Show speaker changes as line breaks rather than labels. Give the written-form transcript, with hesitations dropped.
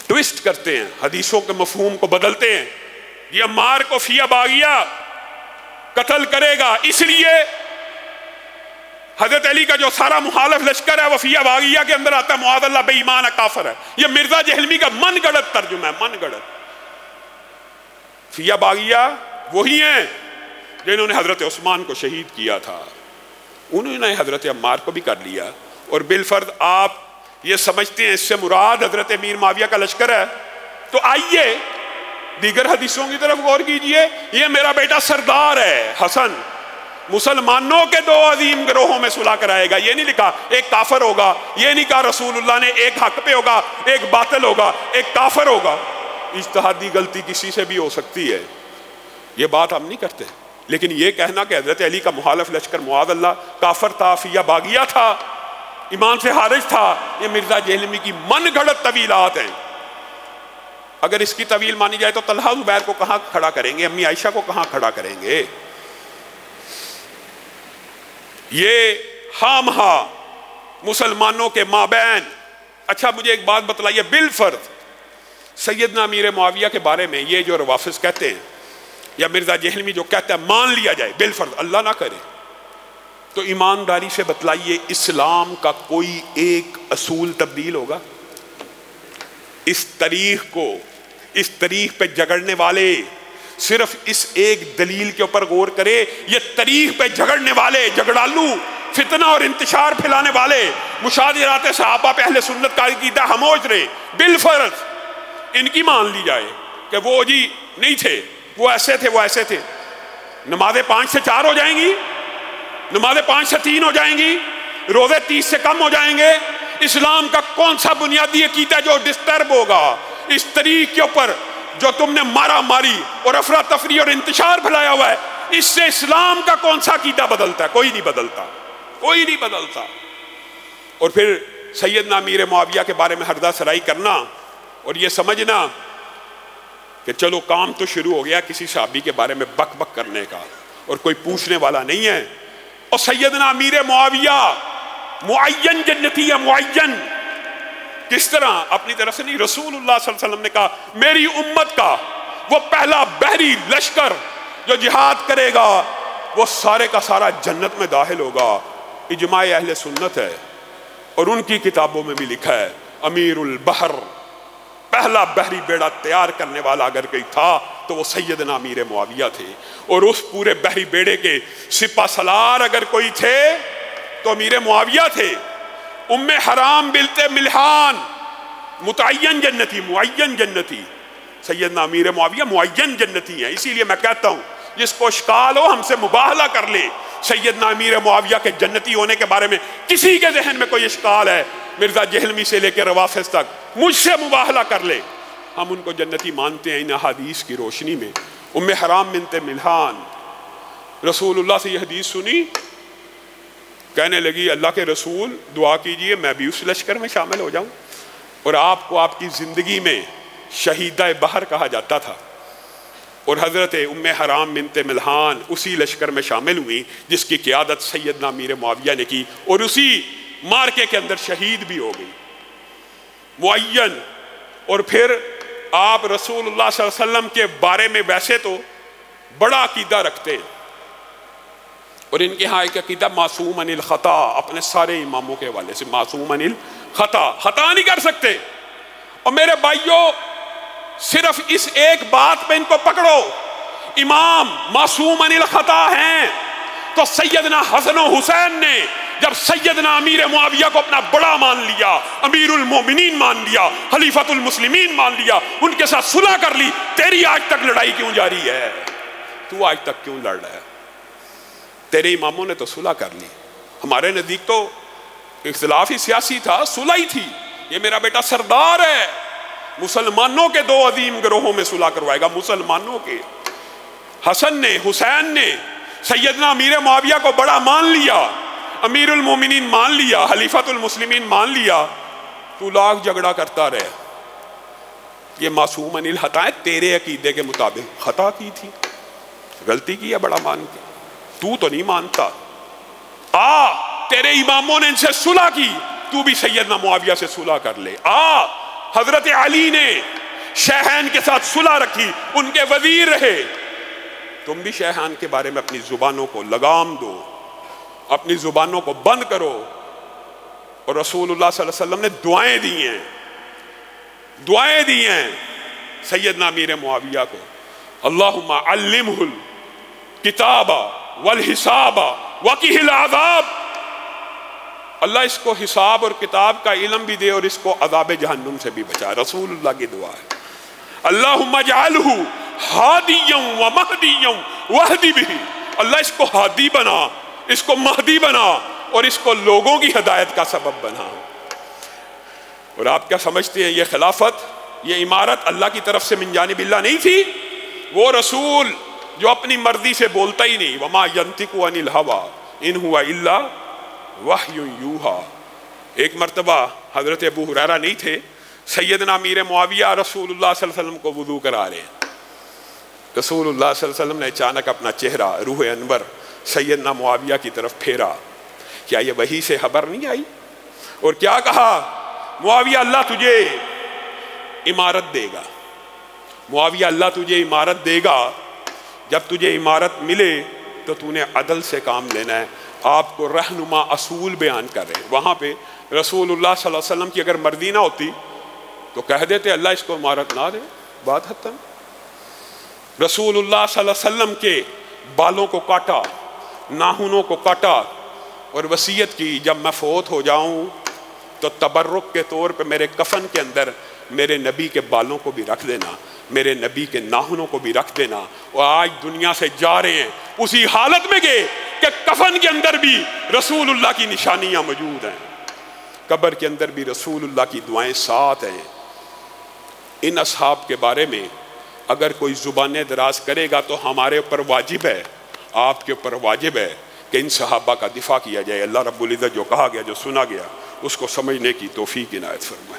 Twist کرتے ہیں، حدیثوں کے مفہوم کو بدلتے ہیں. یہ عمار کو فی باغیہ قتل کرے گا، اس لیے حضرت علی کا جو سارا مخالف لشکر ہے وہ فی باغیہ کے اندر آتا ہے، معاذ اللہ بے ایمان ہے، کافر ہے. یہ مرزا جہلمی کا من گڑت ترجمہ ہے، من گڑت. فی باغیہ وہی ہیں جنہوں نے حضرت عثمان کو شہید کیا تھا، انہوں نے حضرت عمار کو بھی کر لیا. اور بالفرض آپ یہ سمجھتے ہیں اس سے مراد حضرت امیر معاویہ کا لشکر ہے، تو آئیے دیگر حدیثوں کی طرف غور کیجئے. یہ میرا بیٹا سردار ہے حسن، مسلمانوں کے دو عظیم گروہوں میں صلح کرائے گا. یہ نہیں لکھا ایک کافر ہوگا، یہ نہیں کہا رسول اللہ نے ایک حق پہ ہوگا، ایک باطل ہوگا، ایک کافر ہوگا. اجتہادی غلطی کسی سے بھی ہو سکتی ہے، یہ بات ہم نہیں کرتے. لیکن یہ کہنا کہ حضرت علی کا مخالف لشکر معاذ اللہ کافر تھا، فیہ باغیہ تھا، ایمان سے خارج تھا، یہ مرزا جہلمی کی من گھڑت طویلات ہیں. اگر اس کی طویل مانی جائے تو طلحہ زبیر کو کہاں کھڑا کریں گے، امی عائشہ کو کہاں کھڑا کریں گے؟ یہ خامخواہ مسلمانوں کے مابین. اچھا مجھے ایک بات بتلائیے، بالفرض سیدنا امیر معاویہ کے بارے میں یہ جو روافض کہتے ہیں یا مرزا جہلمی جو کہتا ہے مان لیا جائے، بالفرض اللہ نہ کرے، تو ایمانداری سے بتلائیے اسلام کا کوئی ایک اصول تبدیل ہوگا؟ اس تاریخ پہ جھگڑنے والے صرف اس ایک دلیل کے اوپر غور کرے. یہ تاریخ پہ جھگڑنے والے جھگڑالو، فتنہ اور انتشار پھیلانے والے، مشاجرات صحابہ پہ اہل سنت کا عقیدہ خاموش رہے. بالفرض ان کی مان لی جائے کہ وہ جی نہیں تھے، وہ ایسے تھے، وہ ایسے تھے، نمازیں 5 سے 4 ہو جائیں گی، نمازیں 5 سے 3 ہو جائیں گی، روزے 30 سے کم ہو جائیں گے. اسلام کا کون سا بنیادی عقیدہ جو ڈسٹرب ہوگا اس طریق کے اوپر جو تم نے مارا ماری اور افراتفری اور انتشار پھیلایا ہوا ہے؟ اس سے اسلام کا کون سا عقیدہ بدلتا ہے؟ کوئی نہیں بدلتا، کوئی نہیں بدلتا. اور پھر سیدنا امیر معاویہ کے بارے میں ہردہ سرائی کرنا اور یہ سمجھنا کہ چلو کام تو شروع ہو گیا کسی صحابی کے بارے میں بک بک کرنے کا اور کوئی پوچھنے والا نہیں ہے. اور سیدنا امیر معاویہ معین جنتی ہے، معین. کس طرح؟ اپنی طرف سے نہیں، رسول اللہ صلی اللہ علیہ وسلم نے کہا میری امت کا وہ پہلا بحری لشکر جو جہاد کرے گا وہ سارے کا سارا جنت میں داخل ہوگا. اجماع اہل سنت ہے اور ان کی کتابوں میں بھی لکھا ہے امیر البحر، پہلا بحری بیڑا تیار کرنے والا اگر کوئی تھا تو وہ سیدنا امیر معاویہ تھے. اور اس پورے بحری بیڑے کے سپہ سالار اگر کوئی تھے تو امیر معاویہ تھے. ام حرام بنت ملحان متعین جنتی، معین جنتی. سیدنا امیر معاویہ معین جنتی ہیں. اسی لیے میں کہتا ہوں جس کو اشکال ہو ہم سے مباہلہ کر لے. سیدنا امیر معاویہ کے جنتی ہونے کے بارے میں کسی کے ذہن میں کوئی اشکال ہے، مرزا جہلمی سے لے کے روافض تک مجھ سے مباہلہ کر لے، ہم ان کو جنتی مانتے ہیں ان احادیث کی روشنی میں. ام حرام بنت ملحان رسول اللہ سے یہ حدیث سنی، کہنے لگی اللہ کے رسول دعا کیجئے میں بھی اس لشکر میں شامل ہو جاؤں. اور آپ کو آپ کی زندگی میں شہیدہ بحر کہا جاتا تھا، اور حضرت ام حرام بنت ملحان اسی لشکر میں شامل ہوئی جس کی قیادت سیدنا امیر معاویہ نے کی، اور اسی مارکے کے اندر شہید بھی ہو گئی. معین. اور پھر آپ رسول اللہ صلی اللہ علیہ وسلم کے بارے میں ویسے تو بڑا عقیدہ رکھتے ہیں، اور ان کے ہاں ایک عقیدہ معصوم عن الخطا، اپنے سارے اماموں کے حوالے سے معصوم عن الخطا، خطا نہیں کر سکتے. اور میرے بھائیوں صرف اس ایک بات پہ ان کو پکڑو، امام معصوم عن الخطا ہیں تو سیدنا حسن و حسین نے جب سیدنا امیر معاویہ کو اپنا بڑا مان لیا، امیر المومنین مان لیا، خلیفۃ المسلمین مان لیا، ان کے ساتھ صلح کر لی. تیری آج تک لڑائی کیوں جاری ہے؟ تو آج تک کیوں لڑ رہا ہے؟ تیرے اماموں نے تو صلح کر لی. ہمارے نزدیک تو اختلاف ہی سیاسی تھا، صلح ہی تھی. یہ میرا بیٹا سردار ہے، مسلمانوں کے دو عظیم گروہوں میں صلح کروائے گا، مسلمانوں کے. حسن نے، حسین نے سیدنا امیر معاویہ کو بڑا مان لیا، امیر المومنین مان لیا، خلیفۃ المسلمین مان لیا. تو لاکھ جھگڑا کرتا رہے. یہ معصوم عن الخطا ہے، تیرے عقیدے کے مطابق خطا کی تھی، غلطی کی ہے بڑا مان کے. تو نہیں مانتا. تیرے اماموں نے ان سے صلح کی، تو بھی سیدنا معاویہ سے صلح کر لے. حضرت علی نے شیخین کے ساتھ صلح رکھی، ان کے وزیر رہے۔ تم بھی شیخان کے بارے میں اپنی زبانوں کو لگام دو، اپنی زبانوں کو بند کرو۔ اور رسول اللہ صلی اللہ علیہ وسلم نے دعائیں دی ہیں سیدنا امیر معاویہ کو، اللہم علمہ الکتاب والحساب وقہ العذاب، اللہ اس کو حساب اور کتاب کا علم بھی دے اور اس کو عذاب جہنم سے بھی بچا۔ رسول اللہ کی دعا ہے، اللہم اجعلہ ہادیا ومہدیا واہدی بہ، اللہ اس کو ہادی بنا، اس کو مہدی بنا اور اس کو لوگوں کی ہدایت کا سبب بنا۔ اور آپ کیا سمجھتے ہیں یہ خلافت، یہ امارت اللہ کی طرف سے من جانب اللہ نہیں تھی؟ وہ رسول جو اپنی مرضی سے بولتا ہی نہیں، وما ینطق عن الہوی ان ہوا الا وحی یوحی۔ ایک مرتبہ حضرت ابو ہریرہ نہیں تھے، سیدنا امیر معاویہ رسول اللہ صلی اللہ علیہ وسلم کو وضو کرا رہے ہیں۔ رسول اللہ صلی اللہ علیہ وسلم نے اچانک اپنا چہرہ روح انور سیدنا معاویہ کی طرف پھیرا، کیا یہ وحی سے خبر نہیں آئی؟ اور کیا کہا؟ معاویہ اللہ تجھے امارت دے گا، معاویہ اللہ تجھے امارت دے گا، جب تجھے امارت ملے تو تو نے عدل سے کام لینا ہے۔ آپ کو رہنما اصول بیان کر رہے ہیں۔ وہاں پہ رسول اللہ صلی اللہ علیہ وسلم کی اگر مرضی نہ ہوتی تو کہہ دیتے اللہ اس کو امارت نہ دے، بات ختم۔ رسول اللہ صلی اللہ علیہ وسلم کے بالوں کو کاٹا، ناخنوں کو کاٹا اور وصیت کی جب میں فوت ہو جاؤں تو تبرک کے طور پہ میرے کفن کے اندر میرے نبی کے بالوں کو بھی رکھ دینا، میرے نبی کے ناخنوں کو بھی رکھ دینا۔ اور آج دنیا سے جا رہے ہیں اسی حالت میں گئے کہ کفن کے اندر بھی رسول اللہ کی نشانیاں موجود ہیں، قبر کے اندر بھی رسول اللہ کی دعائیں ساتھ ہیں۔ ان اصحاب کے بارے میں اگر کوئی زبانیں دراز کرے گا تو ہمارے اوپر واجب ہے، آپ کے اوپر واجب ہے کہ ان صحابہ کا دفاع کیا جائے۔ اللہ رب العزت جو کہا گیا، جو سنا گیا، اس کو سمجھنے کی توفیق عنایت فرمائے۔